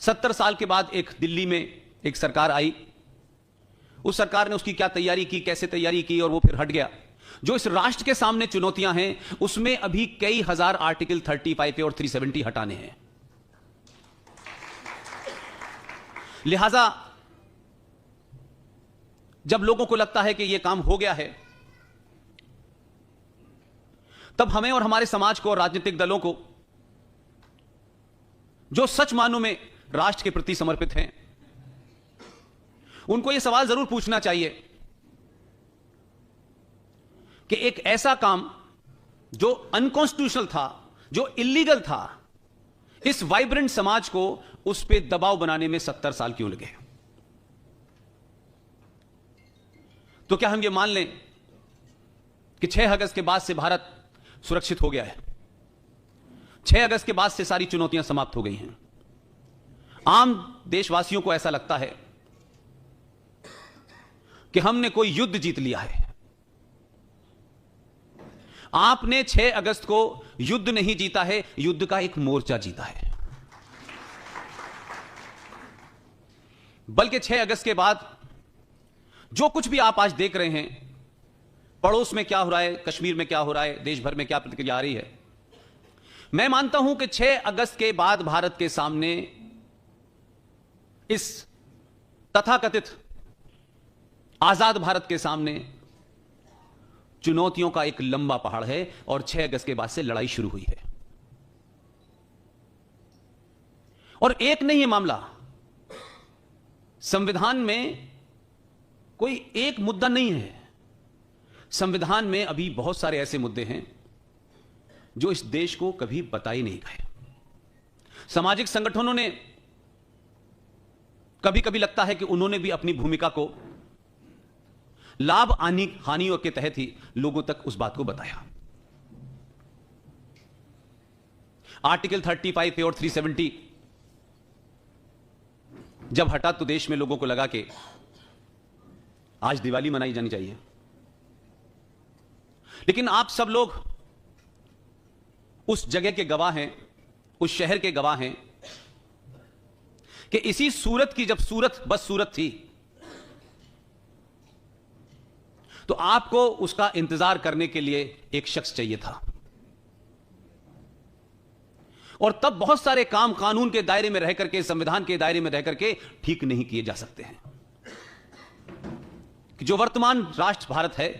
70 साल के बाद एक दिल्ली में एक सरकार आई। उस सरकार ने उसकी क्या तैयारी की, कैसे तैयारी की, और वो फिर हट गया। जो इस राष्ट्र के सामने चुनौतियां हैं उसमें अभी कई हजार आर्टिकल 35 और 370 हटाने हैं। लिहाजा जब लोगों को लगता है कि यह काम हो गया है, तब हमें और हमारे समाज को और राजनीतिक दलों को जो सच मानों में राष्ट्र के प्रति समर्पित हैं, उनको यह सवाल जरूर पूछना चाहिए कि एक ऐसा काम जो अनकॉन्स्टिट्यूशनल था, जो इलीगल था, इस वाइब्रेंट समाज को उस पर दबाव बनाने में 70 साल क्यों लगे? तो क्या हम ये मान लें कि 6 अगस्त के बाद से भारत सुरक्षित हो गया है? 6 अगस्त के बाद से सारी चुनौतियां समाप्त हो गई हैं। आम देशवासियों को ऐसा लगता है कि हमने कोई युद्ध जीत लिया है। आपने 6 अगस्त को युद्ध नहीं जीता है, युद्ध का एक मोर्चा जीता है। बल्कि 6 अगस्त के बाद जो कुछ भी आप आज देख रहे हैं, पड़ोस में क्या हो रहा है, कश्मीर में क्या हो रहा है, देश भर में क्या प्रतिक्रिया आ रही है, मैं मानता हूं कि 6 अगस्त के बाद भारत के सामने इस तथाकथित आजाद भारत के सामने चुनौतियों का एक लंबा पहाड़ है और 6 अगस्त के बाद से लड़ाई शुरू हुई है। और एक नहीं है मामला, संविधान में कोई एक मुद्दा नहीं है। संविधान में अभी बहुत सारे ऐसे मुद्दे हैं जो इस देश को कभी बताए नहीं गए। सामाजिक संगठनों ने कभी कभी लगता है कि उन्होंने भी अपनी भूमिका को लाभ हानियों के तहत ही लोगों तक उस बात को बताया। आर्टिकल 35 और 370 जब हटा तो देश में लोगों को लगा कि आज दिवाली मनाई जानी चाहिए। लेकिन आप सब लोग उस जगह के गवाह हैं, उस शहर के गवाह हैं कि इसी सूरत की जब सूरत बस सूरत थी तो आपको उसका इंतजार करने के लिए एक शख्स चाहिए था। और तब बहुत सारे काम कानून के दायरे में रह करके, संविधान के दायरे में रह करके ठीक नहीं किए जा सकते हैं। कि जो वर्तमान राष्ट्र भारत है,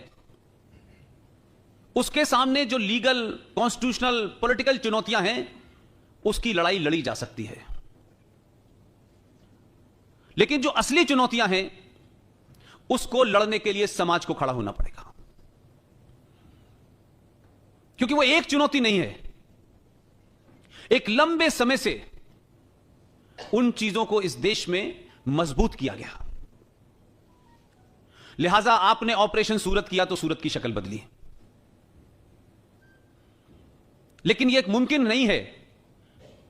उसके सामने जो लीगल, कॉन्स्टिट्यूशनल, पॉलिटिकल चुनौतियां हैं, उसकी लड़ाई लड़ी जा सकती है। लेकिन जो असली चुनौतियां हैं, उसको लड़ने के लिए समाज को खड़ा होना पड़ेगा। क्योंकि वो एक चुनौती नहीं है, एक लंबे समय से उन चीजों को इस देश में मजबूत किया गया। लिहाजा आपने ऑपरेशन सूरत किया तो सूरत की शक्ल बदली, लेकिन यह मुमकिन नहीं है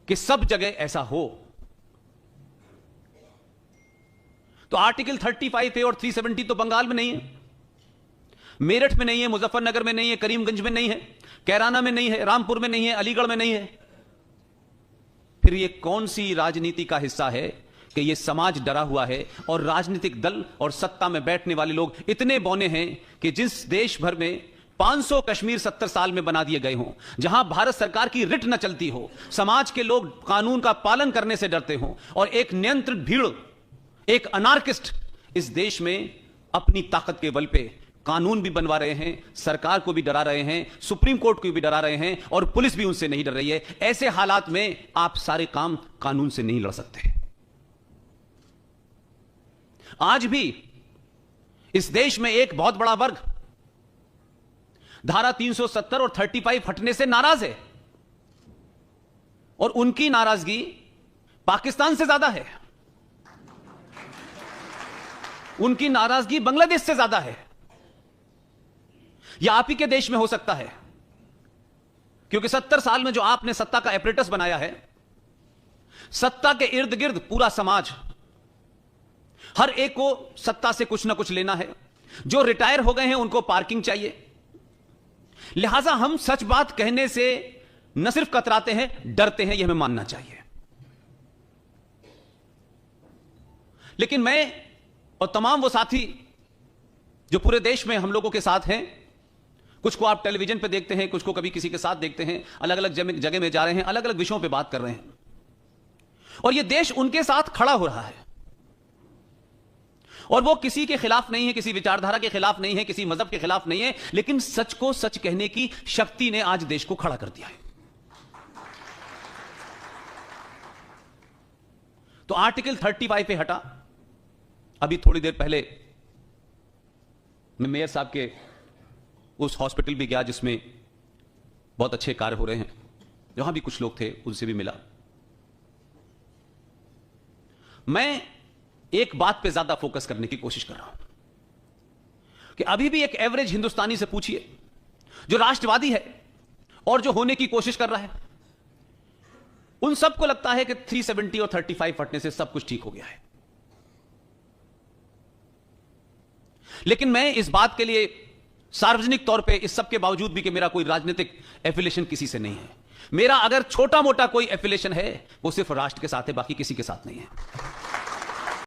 कि सब जगह ऐसा हो। तो आर्टिकल 35 और 370 तो बंगाल में नहीं है, मेरठ में नहीं है, मुजफ्फरनगर में नहीं है, करीमगंज में नहीं है, कैराना में नहीं है, रामपुर में नहीं है, अलीगढ़ में नहीं है। फिर यह कौन सी राजनीति का हिस्सा है कि यह समाज डरा हुआ है और राजनीतिक दल और सत्ता में बैठने वाले लोग इतने बौने हैं कि जिस देश भर में 500 कश्मीर 70 साल में बना दिए गए हों, जहां भारत सरकार की रिट न चलती हो, समाज के लोग कानून का पालन करने से डरते हों, और एक नियंत्रित भीड़, एक अनार्किस्ट इस देश में अपनी ताकत के बल पे कानून भी बनवा रहे हैं, सरकार को भी डरा रहे हैं, सुप्रीम कोर्ट को भी डरा रहे हैं, और पुलिस भी उनसे नहीं डर रही है। ऐसे हालात में आप सारे काम कानून से नहीं लड़ सकते। आज भी इस देश में एक बहुत बड़ा वर्ग धारा 370 और 35 हटने से नाराज है, और उनकी नाराजगी पाकिस्तान से ज्यादा है, उनकी नाराजगी बांग्लादेश से ज्यादा है। यह आप ही के देश में हो सकता है, क्योंकि 70 साल में जो आपने सत्ता का एपरेटस बनाया है, सत्ता के इर्द गिर्द पूरा समाज, हर एक को सत्ता से कुछ ना कुछ लेना है। जो रिटायर हो गए हैं उनको पार्किंग चाहिए। लिहाजा हम सच बात कहने से न सिर्फ कतराते हैं, डरते हैं, यह हमें मानना चाहिए। लेकिन मैं और तमाम वो साथी जो पूरे देश में हम लोगों के साथ हैं, कुछ को आप टेलीविजन पे देखते हैं, कुछ को कभी किसी के साथ देखते हैं, अलग अलग जगह में जा रहे हैं, अलग अलग विषयों पे बात कर रहे हैं, और ये देश उनके साथ खड़ा हो रहा है। और वो किसी के खिलाफ नहीं है, किसी विचारधारा के खिलाफ नहीं है, किसी मजहब के खिलाफ नहीं है, लेकिन सच को सच कहने की शक्ति ने आज देश को खड़ा कर दिया है। तो आर्टिकल 35 पे हटा। अभी थोड़ी देर पहले मैं मेयर साहब के उस हॉस्पिटल भी गया जिसमें बहुत अच्छे कार्य हो रहे हैं, जहां भी कुछ लोग थे उनसे भी मिला। मैं एक बात पे ज्यादा फोकस करने की कोशिश कर रहा हूं कि अभी भी एक एवरेज हिंदुस्तानी से पूछिए जो राष्ट्रवादी है और जो होने की कोशिश कर रहा है, उन सबको लगता है कि 370 और 35 हटने से सब कुछ ठीक हो गया है। लेकिन मैं इस बात के लिए सार्वजनिक तौर पे, इस सब के बावजूद भी कि मेरा कोई राजनीतिक एफिलिएशन किसी से नहीं है, मेरा अगर छोटा मोटा कोई एफिलिएशन है वो सिर्फ राष्ट्र के साथ है, बाकी किसी के साथ नहीं है।